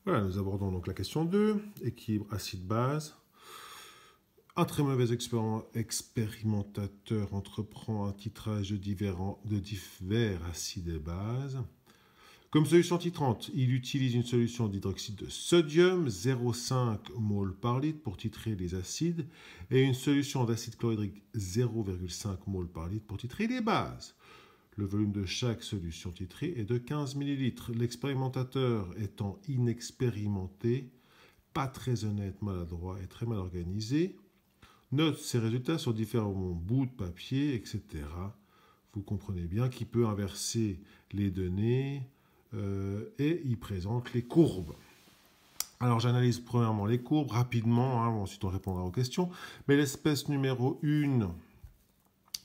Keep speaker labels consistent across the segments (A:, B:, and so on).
A: Voilà, nous abordons donc la question 2, équilibre acide-base. Un très mauvais expérimentateur entreprend un titrage de divers acides et bases. Comme solution titrante, il utilise une solution d'hydroxyde de sodium, 0,5 mol par litre pour titrer les acides, et une solution d'acide chlorhydrique, 0,5 mol par litre pour titrer les bases. Le volume de chaque solution titrée est de 15 ml. L'expérimentateur étant inexpérimenté, pas très honnête, maladroit et très mal organisé, note ses résultats sur différents bouts de papier, etc. Vous comprenez bien qu'il peut inverser les données et il présente les courbes. Alors j'analyse premièrement les courbes rapidement, ensuite on répondra aux questions. Mais l'espèce numéro 1,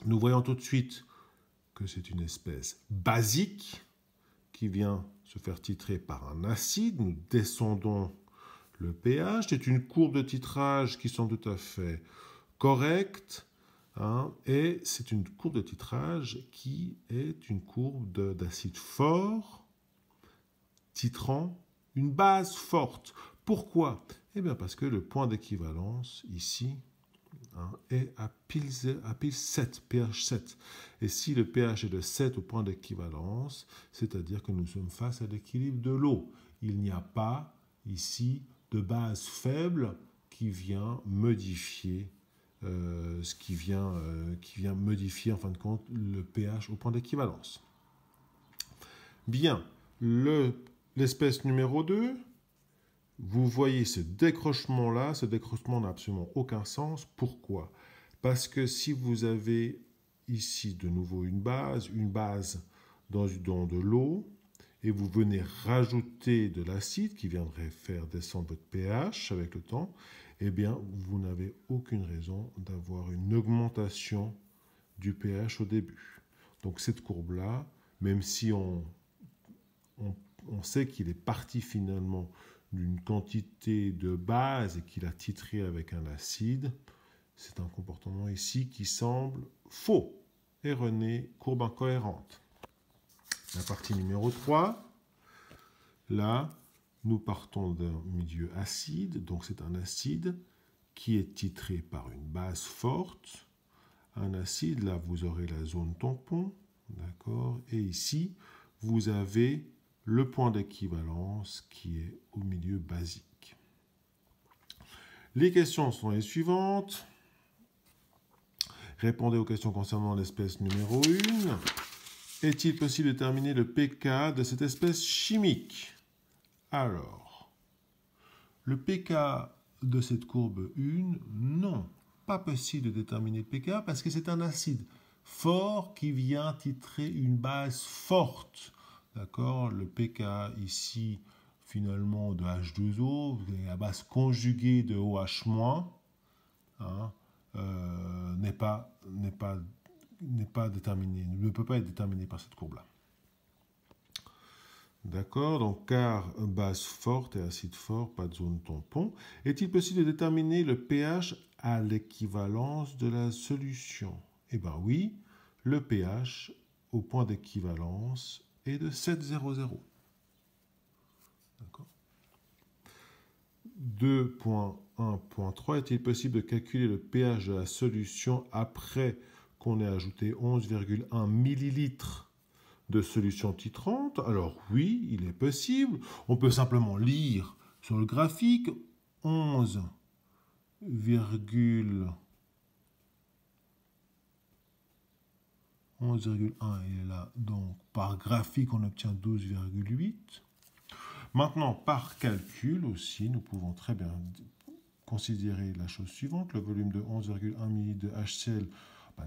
A: nous voyons tout de suite que c'est une espèce basique qui vient se faire titrer par un acide. Nous descendons le pH. C'est une courbe de titrage qui sont tout à fait correcte. Et c'est une courbe de titrage qui est une courbe d'acide fort titrant une base forte. Pourquoi? Eh bien parce que le point d'équivalence ici est à pile 7, pH 7. Et si le pH est de 7 au point d'équivalence, c'est-à-dire que nous sommes face à l'équilibre de l'eau. Il n'y a pas ici de base faible qui vient modifier qui vient modifier en fin de compte le pH au point d'équivalence. Bien, l'espèce numéro 2, vous voyez ce décrochement-là, ce décrochement n'a absolument aucun sens. Pourquoi? Parce que si vous avez ici de nouveau une base dans de l'eau, et vous venez rajouter de l'acide qui viendrait faire descendre votre pH avec le temps, eh bien, vous n'avez aucune raison d'avoir une augmentation du pH au début. Donc cette courbe-là, même si on sait qu'il est parti finalement d'une quantité de base et qu'il a titré avec un acide, c'est un comportement ici qui semble faux, erroné, courbe incohérente. La partie numéro 3, là, nous partons d'un milieu acide, donc c'est un acide qui est titré par une base forte. Un acide, là, vous aurez la zone tampon, d'accord? Et ici, vous avez le point d'équivalence qui est au milieu basique. Les questions sont les suivantes. Répondez aux questions concernant l'espèce numéro 1. Est-il possible de déterminer le pK de cette espèce chimique? Alors, le pK de cette courbe 1, non, pas possible de déterminer le pK parce que c'est un acide fort qui vient titrer une base forte. D'accord? Le pK ici, finalement, de H2O, vous avez la base conjuguée de OH-, n'est pas déterminé, ne peut pas être déterminé par cette courbe-là. D'accord, donc car base forte et acide fort, pas de zone tampon. Est-il possible de déterminer le pH à l'équivalence de la solution? Eh bien oui, le pH au point d'équivalence est de 7,00. D'accord. 2.1.3, est-il possible de calculer le pH de la solution après qu'on ait ajouté 11,1 millilitres de solution titrante? Alors oui, il est possible. On peut simplement lire sur le graphique 11,1 il est là. Donc par graphique, on obtient 12,8. Maintenant, par calcul aussi, nous pouvons très bien considérer la chose suivante. Le volume de 11,1 ml de HCl,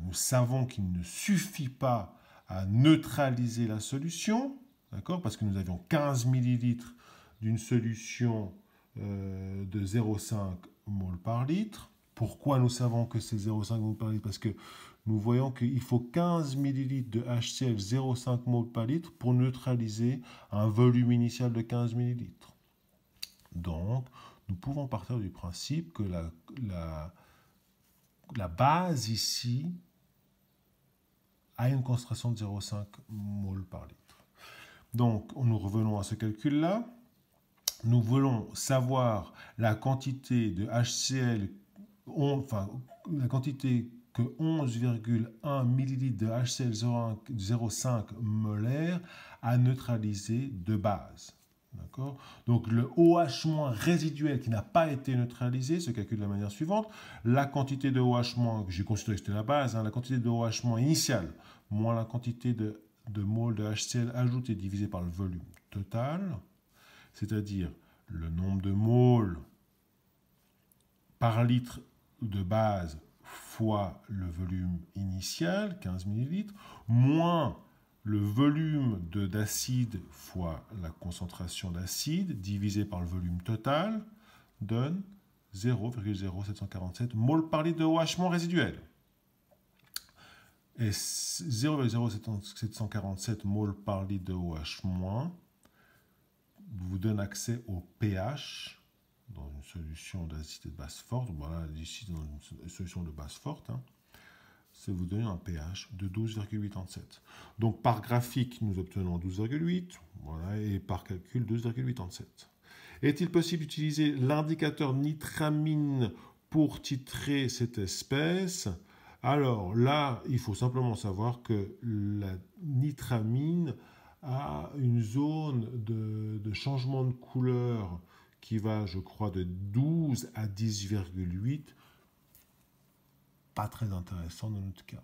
A: nous savons qu'il ne suffit pas à neutraliser la solution, d'accord, parce que nous avions 15 ml d'une solution de 0,5 mol par litre. Pourquoi nous savons que c'est 0,5 mol par litre? Parce que nous voyons qu'il faut 15 ml de HCl 0,5 mol par litre pour neutraliser un volume initial de 15 ml. Donc, nous pouvons partir du principe que la base ici a une concentration de 0,5 mol par litre. Donc, nous revenons à ce calcul-là. nous voulons savoir la quantité de HCl, enfin la quantité que 11,1 ml de HCl0,5 molaire a neutralisé de base. D'accord? Donc le OH- résiduel qui n'a pas été neutralisé se calcule de la manière suivante. La quantité de OH- que j'ai considéré que c'était la base, la quantité de OH- initiale moins la quantité de moles de HCl ajouté divisé par le volume total, c'est-à-dire le nombre de moles par litre de base fois le volume initial, 15 ml, moins le volume d'acide fois la concentration d'acide divisé par le volume total donne 0,0747 moles par litre de OH- résiduel. Et 0,0747 moles par litre de OH- vous donne accès au pH dans une solution d'acide de base forte. Voilà, ici dans une solution de base forte. Ça vous donne un pH de 12,87. Donc par graphique, nous obtenons 12,8. Voilà, et par calcul, 12,87. Est-il possible d'utiliser l'indicateur nitramine pour titrer cette espèce? Alors là, il faut simplement savoir que la nitramine a une zone de changement de couleur qui va, je crois, de 12 à 10,8. Pas très intéressant dans notre cas.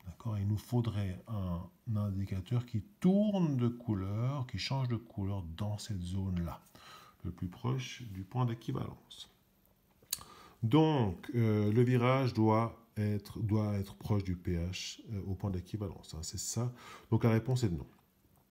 A: D'accord? Il nous faudrait un indicateur qui tourne de couleur, qui change de couleur dans cette zone-là, le plus proche du point d'équivalence. Donc, le virage doit être proche du pH au point d'équivalence. C'est ça. Donc, la réponse est non.